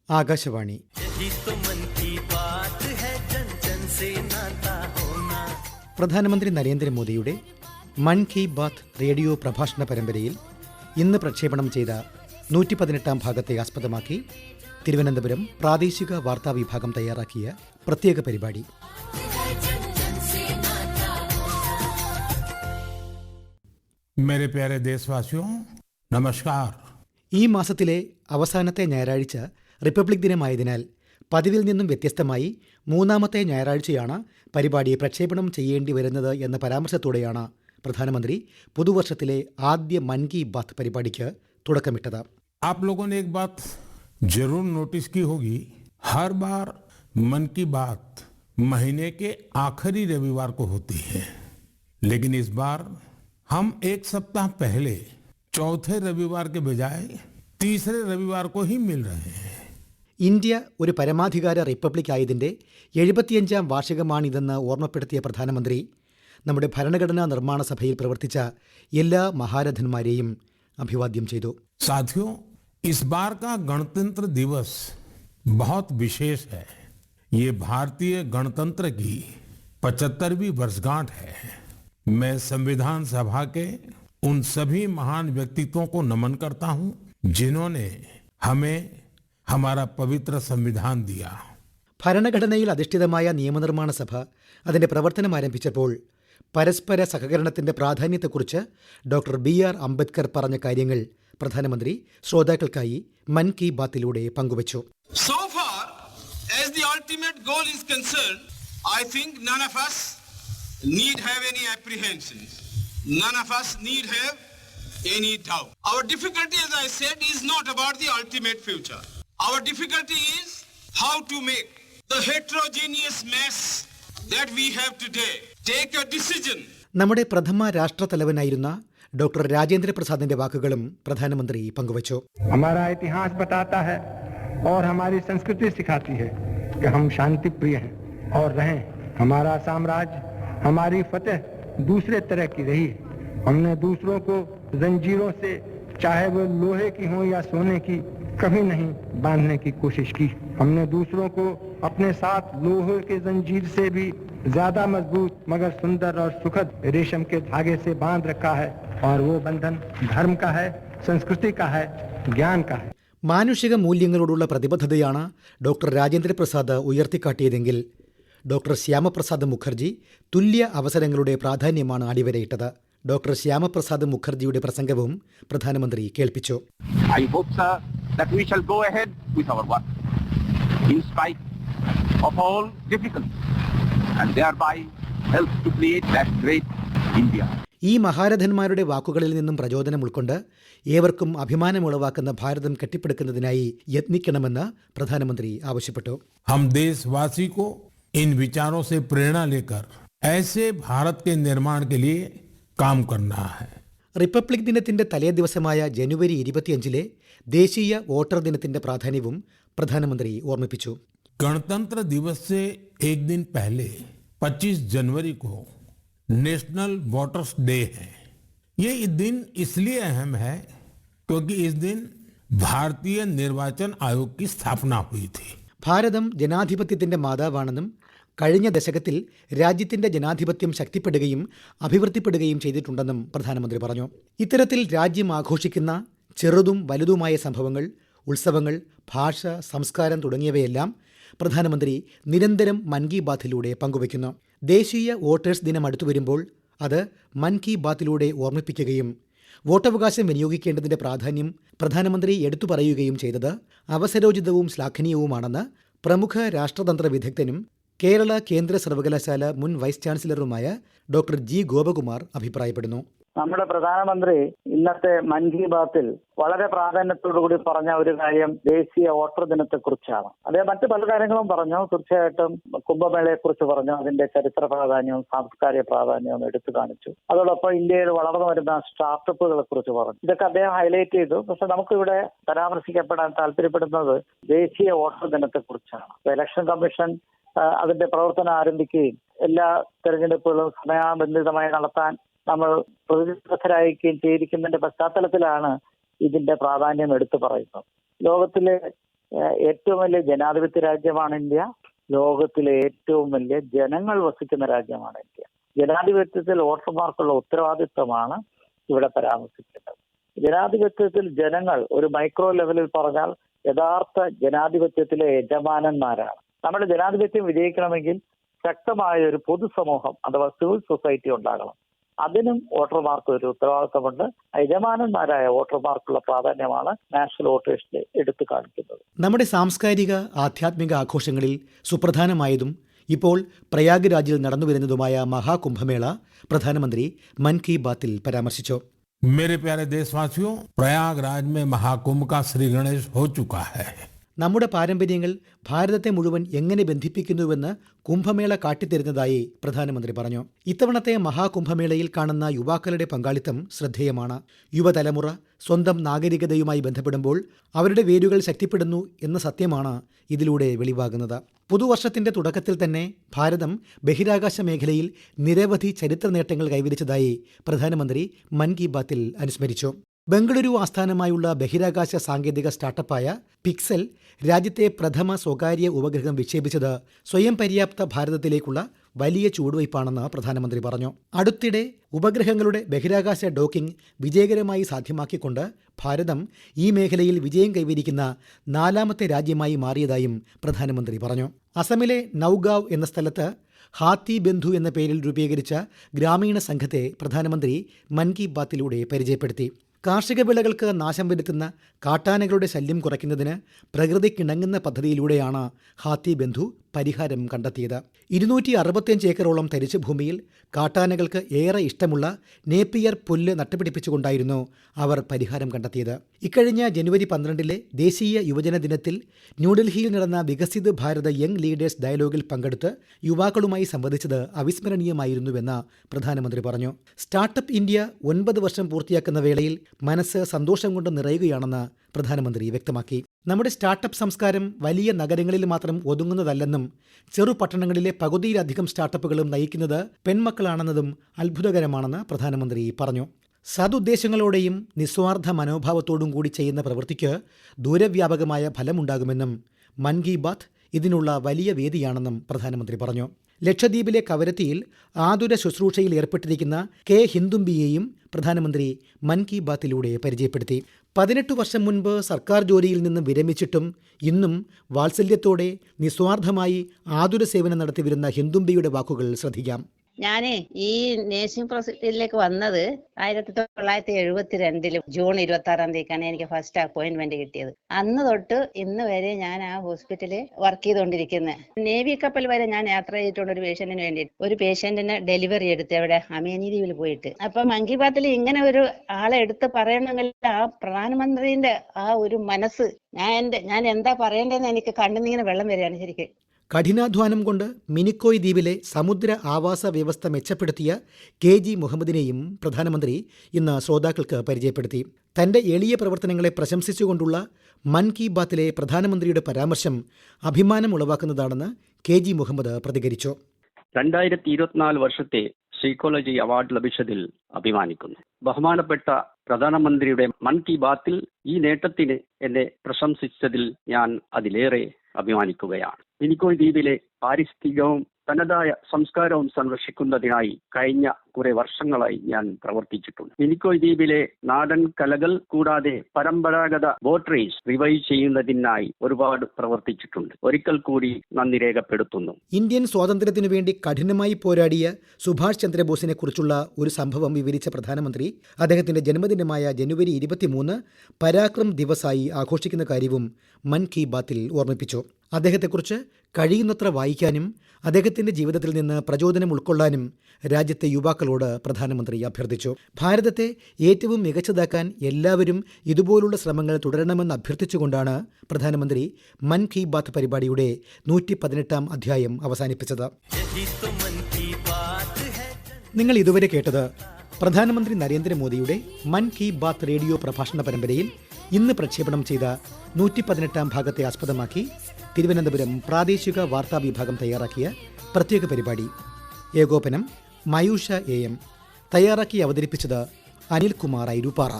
ആകാശവാണി. പ്രധാനമന്ത്രി നരേന്ദ്രമോദിയുടെ മൻ കി ബാത്ത് റേഡിയോ പ്രഭാഷണ പരമ്പരയിൽ ഇന്ന് പ്രക്ഷേപണം ചെയ്ത 118 ഭാഗത്തെ ആസ്പദമാക്കി തിരുവനന്തപുരം പ്രാദേശിക വാർത്താ വിഭാഗം തയ്യാറാക്കിയ പ്രത്യേക പരിപാടി. मेरे प्यारे देशवासियों, नमस्कार. ഈ മാസത്തിലെ അവസാനത്തെ ഞായറാഴ്ച റിപ്പബ്ലിക് ദിനമായതിനാൽ പതിവിൽ നിന്നും വ്യത്യസ്തമായി മൂന്നാമത്തെ ഞായറാഴ്ചയാണ് പരിപാടി പ്രക്ഷേപണം ചെയ്യേണ്ടി വരുന്നത് എന്ന പരാമർശത്തോടെയാണ് പ്രധാനമന്ത്രി പുതുവർഷത്തിലെ ആദ്യ മൻ കി ബാത്ത് പരിപാടിക്ക് തുടക്കമിട്ടത്. आप लोगों ने एक बात जरूर नोटिस की होगी, हर बार मन की बात महीने के आखिरी रविवार को होती है, लेकिन इस बार हम एक सप्ताह पहले चौथे रविवार के बजाय तीसरे रविवार को ही मिल रहे हैं. ഇന്ത്യ ഒരു പരമാധികാര റിപ്പബ്ലിക് ആയതിൻ്റെ 75ാം വാർഷികമാണിതെന്ന് ഓർമ്മപ്പെടുത്തിയ പ്രധാനമന്ത്രി നമ്മുടെ ഭരണഘടനാ നിർമ്മാണ സഭയിൽ പ്രവർത്തിച്ച എല്ലാ മഹാരഥന്മാരെയും അഭിവാദ്യം ചെയ്തു. साथियों, इस बार का गणतंत्र दिवस बहुत विशेष है. ये भारतीय गणतंत्र की 75वीं वर्षगांठ है. मैं संविधान सभा के उन सभी महान व्यक्तित्वों को नमन करता हूं जिन्होंने हमें हमारा पवित्र संविधान दिया. ഭരണഘടനയിൽ അധിഷ്ഠിതമായ നിയമനിർമ്മാണ സഭ അതിൻ്റെ പ്രവർത്തനം ആരംഭിച്ചപ്പോൾ പരസ്പര സഹകരണത്തിൻ്റെ പ്രാധാന്യത്തെക്കുറിച്ച് ഡോക്ടർ BR അംബേദ്കർ പറഞ്ഞ കാര്യങ്ങൾ പ്രധാനമന്ത്രി ശ്രോതാക്കൾക്കായി മൻ കി ബാത്തിലൂടെ പങ്കുവച്ചു. So far as the ultimate goal is concerned, I think none of us need have any apprehensions. None of us need have any doubt. Our difficulty, as I said, is not about the ultimate future. Our difficulty is how to make the heterogeneous mess that we have today take a decision. നമ്മുടെ പ്രഥമ രാഷ്ട്രതലവനായിരുന്ന doctor Rajendra പ്രസാദിന്റെ വാക്കുകളും പ്രധാനമന്ത്രി പങ്കുവച്ചു. हमारा इतिहास बताता है और हमारी संस्कृति सिखाती है कि हम शांति प्रिय हैं और रहें. हमारा साम्राज्य, हमारी फतेह दूसरे तरह की रही है. हमने दूसरों को जंजीरों से, चाहे वो लोहे की हो या सोने की, कभी नहीं बांधने की कोशिश की. हमने दूसरों को अपने साथ लोहे के जंजीर से भी ज्यादा मजबूत मगर सुंदर और सुखद रेशम के धागे से बांध रखा है और वो बंधन धर्म का है, संस्कृति का है, ज्ञान का है. മാനുഷിക മൂല്യങ്ങളോടുള്ള പ്രതിബദ്ധതയാണ് ഡോക്ടർ രാജേന്ദ്ര പ്രസാദ് ഉയർത്തിക്കാട്ടിയതെങ്കിൽ ഡോക്ടർ ശ്യാമപ്രസാദ് മുഖർജി തുല്യ അവസരങ്ങളുടെ പ്രാധാന്യമാണ് അടിവരയിട്ടത്. ഡോക്ടർ ശ്യാമപ്രസാദ് മുഖർജിയുടെ പ്രസംഗവും പ്രധാനമന്ത്രി കേൾപ്പിച്ചു. I hope, sir, that we shall go ahead with our work in spite of all difficulties and thereby help to create that great India. ഈ മഹാരഥന്മാരുടെ വാക്കുകളിൽ നിന്നും പ്രചോദനം ഉൾക്കൊണ്ട് ഏവർക്കും അഭിമാനമുളവാക്കുന്ന ഭാരതം കെട്ടിപ്പടുക്കുന്നതിനായി യത്നിക്കണമെന്ന് പ്രധാനമന്ത്രി ആവശ്യപ്പെട്ടു. हम देशवासी को इन विचारों से प्रेरणा लेकर ऐसे भारत के निर्माण के लिए काम करना है. റിപ്പബ്ലിക് ദിനത്തിന്റെ തലേ ദിവസമായ ജനുവരി 25 ദേശീയ വോട്ടർ ദിനത്തിന്റെ പ്രാധാന്യവും പ്രധാനമന്ത്രി ഓർമ്മിപ്പിച്ചു. गणतंत्र दिवस से एक दिन पहले 25 जनवरी को नेशनल वोटर्स डे है. ये दिन इसलिए अहम है क्योंकि इस दिन भारतीय निर्वाचन आयोग की स्थापना हुई थी. ഭാരതം ജനാധിപത്യത്തിന്റെ മാതാവാണെന്നും കഴിഞ്ഞ ദശകത്തിൽ രാജ്യത്തിന്റെ ജനാധിപത്യം ശക്തിപ്പെടുകയും അഭിവൃദ്ധിപ്പെടുകയും ചെയ്തിട്ടുണ്ടെന്നും പ്രധാനമന്ത്രി പറഞ്ഞു. ഇത്തരത്തിൽ രാജ്യം ആഘോഷിക്കുന്ന ചെറുതും വലുതുമായ സംഭവങ്ങൾ, ഉത്സവങ്ങൾ, ഭാഷ, സംസ്കാരം തുടങ്ങിയവയെല്ലാം പ്രധാനമന്ത്രി നിരന്തരം മൻ കി ബാത്തിലൂടെ പങ്കുവയ്ക്കുന്നു. ദേശീയ വോട്ടേഴ്സ് ദിനം അടുത്തു വരുമ്പോൾ അത് മൻ കി ബാത്തിലൂടെ ഓർമ്മിപ്പിക്കുകയും വോട്ടവകാശം വിനിയോഗിക്കേണ്ടതിന്റെ പ്രാധാന്യം പ്രധാനമന്ത്രി എടുത്തു പറയുകയും ചെയ്തത് അവസരോചിതവും ശ്ലാഘനീയവുമാണെന്ന് പ്രമുഖ രാഷ്ട്രതന്ത്ര വിദഗ്ധനും കേരള കേന്ദ്ര സർവകലാശാല മുൻ വൈസ് ചാൻസലറുമായ ഡോക്ടർ G. ഗോപകുമാർ അഭിപ്രായപ്പെടുന്നു. നമ്മുടെ പ്രധാനമന്ത്രി ഇന്നത്തെ മൻ കി ബാത്തിൽ വളരെ പ്രാധാന്യത്തോടുകൂടി പറഞ്ഞ ഒരു കാര്യം ദേശീയ വോട്ടർ ദിനത്തെ കുറിച്ചാണ്. അദ്ദേഹം മറ്റു പല കാര്യങ്ങളും പറഞ്ഞു. തീർച്ചയായിട്ടും കുംഭമേളയെ കുറിച്ച് പറഞ്ഞു, അതിന്റെ ചരിത്ര പ്രാധാന്യവും സാംസ്കാരിക പ്രാധാന്യവും എടുത്തു കാണിച്ചു. അതോടൊപ്പം ഇന്ത്യയിൽ വളർന്നു വരുന്ന സ്റ്റാർട്ടപ്പുകളെ കുറിച്ച് പറഞ്ഞു. ഇതൊക്കെ അദ്ദേഹം ഹൈലൈറ്റ് ചെയ്തു. പക്ഷെ നമുക്കിവിടെ പരാമർശിക്കപ്പെടാൻ താല്പര്യപ്പെടുന്നത് ദേശീയ വോട്ടർ ദിനത്തെ കുറിച്ചാണ്. ഇലക്ഷൻ കമ്മീഷൻ അതിന്റെ പ്രവർത്തനം ആരംഭിക്കുകയും എല്ലാ തെരഞ്ഞെടുപ്പുകളും സമയബന്ധിതമായി നടത്താൻ നമ്മൾ പ്രതിബദ്ധരായിരിക്കുകയും ചെയ്തിരിക്കുന്നതിന്റെ പശ്ചാത്തലത്തിലാണ് ഇതിന്റെ പ്രാധാന്യം എടുത്തു പറയുന്നത്. ലോകത്തിലെ ഏറ്റവും വലിയ ജനാധിപത്യ രാജ്യമാണ് ഇന്ത്യ. ലോകത്തിലെ ഏറ്റവും വലിയ ജനങ്ങൾ വസിക്കുന്ന രാജ്യമാണ് ഇന്ത്യ. ജനാധിപത്യത്തിൽ വോട്ടർമാർക്കുള്ള ഉത്തരവാദിത്വമാണ് ഇവിടെ പരാമർശിക്കുന്നത്. ജനാധിപത്യത്തിൽ ജനങ്ങൾ ഒരു മൈക്രോ ലെവലിൽ പറഞ്ഞാൽ യഥാർത്ഥ ജനാധിപത്യത്തിലെ യജമാനന്മാരാണ്. നമ്മുടെ ജനാധിപത്യം വിജയിക്കണമെങ്കിൽ ശക്തമായ ഒരു പൊതുസമൂഹം അഥവാ സിവിൽ സൊസൈറ്റി ഉണ്ടാകണം. അതിനും വോട്ടർമാർക്ക് ഒരു ഉത്തരവാദിത്തമുണ്ട്. യജമാനന്മാരായ വോട്ടർമാർക്കുള്ള പ്രാധാന്യമാണ് നാഷണൽ വോട്ടേഴ്സിൽ എടുത്തു കാണിക്കുന്നത്. നമ്മുടെ സാംസ്കാരിക ആധ്യാത്മിക ആഘോഷങ്ങളിൽ സുപ്രധാനമായതും ഇപ്പോൾ പ്രയാഗ്രാജിൽ നടന്നുവരുന്നതുമായ മഹാകുംഭമേള പ്രധാനമന്ത്രി മൻ കി ബാത്തിൽ പരാമർശിച്ചു. मेरे प्यारे देशवासियों, प्रयागराज में महाकुंभ का श्री गणेश हो चुका है. നമ്മുടെ പാരമ്പര്യങ്ങൾ ഭാരതത്തെ മുഴുവൻ എങ്ങനെ ബന്ധിപ്പിക്കുന്നുവെന്ന് കുംഭമേള കാട്ടിത്തരുന്നതായി പ്രധാനമന്ത്രി പറഞ്ഞു. ഇത്തവണത്തെ മഹാകുംഭമേളയിൽ കാണുന്ന യുവാക്കളുടെ പങ്കാളിത്തം ശ്രദ്ധേയമാണ്. യുവതലമുറ സ്വന്തം നാഗരികതയുമായി ബന്ധപ്പെടുമ്പോൾ അവരുടെ വേരുകൾ ശക്തിപ്പെടുന്നു എന്ന സത്യമാണ് ഇതിലൂടെ വെളിവാകുന്നത്. പുതുവർഷത്തിന്റെ തുടക്കത്തിൽ തന്നെ ഭാരതം ബഹിരാകാശ മേഖലയിൽ നിരവധി ചരിത്ര നേട്ടങ്ങൾ കൈവരിച്ചതായി പ്രധാനമന്ത്രി മൻ കി ബാത്തിൽ അനുസ്മരിച്ചു. ബംഗളൂരു ആസ്ഥാനമായുള്ള ബഹിരാകാശ സാങ്കേതിക സ്റ്റാർട്ടപ്പായ പിക്സൽ രാജ്യത്തെ പ്രഥമ സ്വകാര്യ ഉപഗ്രഹം വിക്ഷേപിച്ചത് സ്വയം പര്യാപ്ത ഭാരതത്തിലേക്കുള്ള വലിയ ചുവടുവയ്പ്പാണെന്ന് പ്രധാനമന്ത്രി പറഞ്ഞു. അടുത്തിടെ ഉപഗ്രഹങ്ങളുടെ ബഹിരാകാശ ഡോക്കിംഗ് വിജയകരമായി സാധ്യമാക്കിക്കൊണ്ട് ഭാരതം ഈ മേഖലയിൽ വിജയം കൈവരിക്കുന്ന 4ാമത്തെ രാജ്യമായി മാറിയതായും പ്രധാനമന്ത്രി പറഞ്ഞു. അസമിലെ നൌഗാവ് എന്ന സ്ഥലത്ത് ഹാത്തി ബന്ധു എന്ന പേരിൽ രൂപീകരിച്ച ഗ്രാമീണ സംഘത്തെ പ്രധാനമന്ത്രി മൻ കി ബാത്തിലൂടെ പരിചയപ്പെടുത്തി. കാർഷിക വിളകൾക്ക് നാശം വരുത്തുന്ന കാട്ടാനകളുടെ ശല്യം കുറയ്ക്കുന്നതിന് പ്രകൃതിക്കിണങ്ങുന്ന പദ്ധതിയിലൂടെയാണ് ഹാത്തി ബന്ധു പരിഹാരം കണ്ടെത്തിയത്. 265 ഏക്കറോളം തരിച്ചു ഭൂമിയിൽ കാട്ടാനകൾക്ക് ഏറെ ഇഷ്ടമുള്ള നേപ്പിയർ പുല്ല് നട്ടുപിടിപ്പിച്ചുകൊണ്ടായിരുന്നു അവർ പരിഹാരം കണ്ടെത്തിയത്. ഇക്കഴിഞ്ഞ ജനുവരി 12 ദേശീയ യുവജന ദിനത്തിൽ ന്യൂഡൽഹിയിൽ നടന്ന വികസിത് ഭാരത യങ് ലീഡേഴ്സ് ഡയലോഗിൽ പങ്കെടുത്ത് യുവാക്കളുമായി സംവദിച്ചത് അവിസ്മരണീയമായിരുന്നുവെന്ന് പ്രധാനമന്ത്രി പറഞ്ഞു. സ്റ്റാർട്ടപ്പ് ഇന്ത്യ 9 വർഷം പൂർത്തിയാക്കുന്ന വേളയിൽ മനസ്സ് സന്തോഷം കൊണ്ട് നിറയുകയാണെന്ന് പ്രധാനമന്ത്രി വ്യക്തമാക്കി. നമ്മുടെ സ്റ്റാർട്ടപ്പ് സംസ്കാരം വലിയ നഗരങ്ങളിൽ മാത്രം ഒതുങ്ങുന്നതല്ലെന്നും ചെറുപട്ടണങ്ങളിലെ പകുതിയിലധികം സ്റ്റാർട്ടപ്പുകളും നയിക്കുന്നത് പെൺമക്കളാണെന്നതും അത്ഭുതകരമാണെന്ന് പ്രധാനമന്ത്രി പറഞ്ഞു. സദുദ്ദേശങ്ങളോടെയും നിസ്വാർത്ഥ മനോഭാവത്തോടും കൂടി ചെയ്യുന്ന പ്രവൃത്തിക്ക് ദൂരവ്യാപകമായ ഫലമുണ്ടാകുമെന്നും മൻ കി ബാത്ത് ഇതിനുള്ള വലിയ വേദിയാണെന്നും പ്രധാനമന്ത്രി പറഞ്ഞു. ലക്ഷദ്വീപിലെ കവരത്തിയിൽ ആതുര ശുശ്രൂഷയിൽ ഏർപ്പെട്ടിരിക്കുന്ന കെ ഹിന്ദുംബിയെയും പ്രധാനമന്ത്രി മൻ കി ബാത്തിലൂടെ പരിചയപ്പെടുത്തി. 18 വർഷം മുൻപ് സർക്കാർ ജോലിയിൽ നിന്ന് വിരമിച്ചിട്ടും ഇന്നും വാത്സല്യത്തോടെ നിസ്വാർത്ഥമായി ആതുര സേവനം നടത്തിവരുന്ന ഹിന്ദുംബിയുടെ വാക്കുകൾ ശ്രദ്ധിക്കാം. ഞാനേ ഈ നേഴ്സിംഗ് പ്രൊസീജിയറിലേക്ക് വന്നത് 1972 ജൂൺ 26 എനിക്ക് ഫസ്റ്റ് അപ്പോയിന്റ്മെന്റ് കിട്ടിയത്. അന്ന് തൊട്ട് ഇന്ന് വരെ ഞാൻ ആ ഹോസ്പിറ്റലിൽ വർക്ക് ചെയ്തുകൊണ്ടിരിക്കുന്നത്. നേവി കപ്പൽ വരെ ഞാൻ യാത്ര ചെയ്തിട്ടുണ്ട് ഒരു പേഷ്യന്റിന് വേണ്ടിയിട്ട്. ഒരു പേഷ്യന്റിന് ഡെലിവറി എടുത്ത് അവിടെ അമേനി ദ്വീപിൽ പോയിട്ട്. അപ്പൊ മൻ കി ബാത്തിൽ ഇങ്ങനെ ഒരു ആളെ എടുത്ത് പറയണമെങ്കിൽ ആ പ്രധാനമന്ത്രിന്റെ ആ ഒരു മനസ്സ് ഞാൻ എന്താ പറയേണ്ടതെന്ന് എനിക്ക് കണ്ണിന്നിങ്ങനെ വെള്ളം വരികയാണ് ശരിക്കും. കഠിനാധ്വാനം കൊണ്ട് മിനിക്കോയ് ദ്വീപിലെ സമുദ്ര ആവാസ വ്യവസ്ഥ മെച്ചപ്പെടുത്തിയ KG മുഹമ്മദിനെയും പ്രധാനമന്ത്രി ഇന്ന് ശ്രോതാക്കൾക്ക് പരിചയപ്പെടുത്തി. തന്റെ എളിയ പ്രവർത്തനങ്ങളെ പ്രശംസിച്ചുകൊണ്ടുള്ള മൻ കി ബാത്തിലെ പ്രധാനമന്ത്രിയുടെ പരാമർശം അഭിമാനം ഉളവാക്കുന്നതാണെന്ന് KG മുഹമ്മദ് പ്രതികരിച്ചു. 2024 വർഷത്തെ സൈക്കോളജി അവാർഡ് ലഭിച്ചതിൽ അഭിമാനിക്കുന്നു. ബഹുമാനപ്പെട്ട പ്രധാനമന്ത്രിയുടെ മൻ കി ബാത്തിൽ ഈ നേട്ടത്തിന് എന്നെ പ്രശംസിച്ചതിൽ ഞാൻ അതിലേറെ അഭിമാനിക്കുകയാണ്. മിനിക്കോയ് ദ്വീപിലെ പാരിസ്ഥിതികവും തനതായ സംസ്കാരവും സംരക്ഷിക്കുന്നതിനായി കഴിഞ്ഞ കുറെ വർഷങ്ങളായി ഞാൻ പ്രവർത്തിച്ചിട്ടുണ്ട്. മിനിക്കോയ് ദ്വീപിലെ നാടൻ കലകൾ കൂടാതെ പരമ്പരാഗത ബോട്ട് റേസ് റിവൈവ് ചെയ്യുന്നതിനായി ഒരുപാട് പ്രവർത്തിച്ചിട്ടുണ്ട്. ഒരിക്കൽ കൂടി നന്ദി രേഖപ്പെടുത്തുന്നു. ഇന്ത്യൻ സ്വാതന്ത്ര്യത്തിനു വേണ്ടി കഠിനമായി പോരാടിയ സുഭാഷ് ചന്ദ്രബോസിനെ കുറിച്ചുള്ള ഒരു സംഭവം വിവരിച്ച പ്രധാനമന്ത്രി അദ്ദേഹത്തിന്റെ ജന്മദിനമായ ജനുവരി 23 പരാക്രം ദിവസായി ആഘോഷിക്കുന്ന കാര്യവും മൻ കി ബാത്തിൽ ഓർമ്മിപ്പിച്ചു. അദ്ദേഹത്തെക്കുറിച്ച് കഴിയുന്നത്ര വായിക്കാനും അദ്ദേഹത്തിന്റെ ജീവിതത്തിൽ നിന്ന് പ്രചോദനം ഉൾക്കൊള്ളാനും രാജ്യത്തെ യുവാക്കളോട് പ്രധാനമന്ത്രി അഭ്യർത്ഥിച്ചു. ഭാരതത്തെ ഏറ്റവും മികച്ചതാക്കാൻ എല്ലാവരും ഇതുപോലുള്ള ശ്രമങ്ങൾ തുടരണമെന്ന് അഭ്യർത്ഥിച്ചുകൊണ്ടാണ് പ്രധാനമന്ത്രി മൻ കി ബാത്ത് പരിപാടിയുടെ 118ാം അധ്യായം അവസാനിപ്പിച്ചത്. നിങ്ങൾ ഇതുവരെ കേട്ടത് പ്രധാനമന്ത്രി നരേന്ദ്രമോദിയുടെ മൻ കി ബാത്ത് റേഡിയോ പ്രഭാഷണ പരമ്പരയിൽ ഇന്ന് പ്രക്ഷേപണം ചെയ്ത 118ാം ഭാഗത്തെ ആസ്പദമാക്കി തിരുവനന്തപുരം പ്രാദേശിക വാർത്താ വിഭാഗം തയ്യാറാക്കിയ പ്രത്യേക പരിപാടി. ഏകോപനം മയൂഷ AM. തയ്യാറാക്കി അവതരിപ്പിച്ചത് അനിൽകുമാർ ഐരൂപ്പാറ.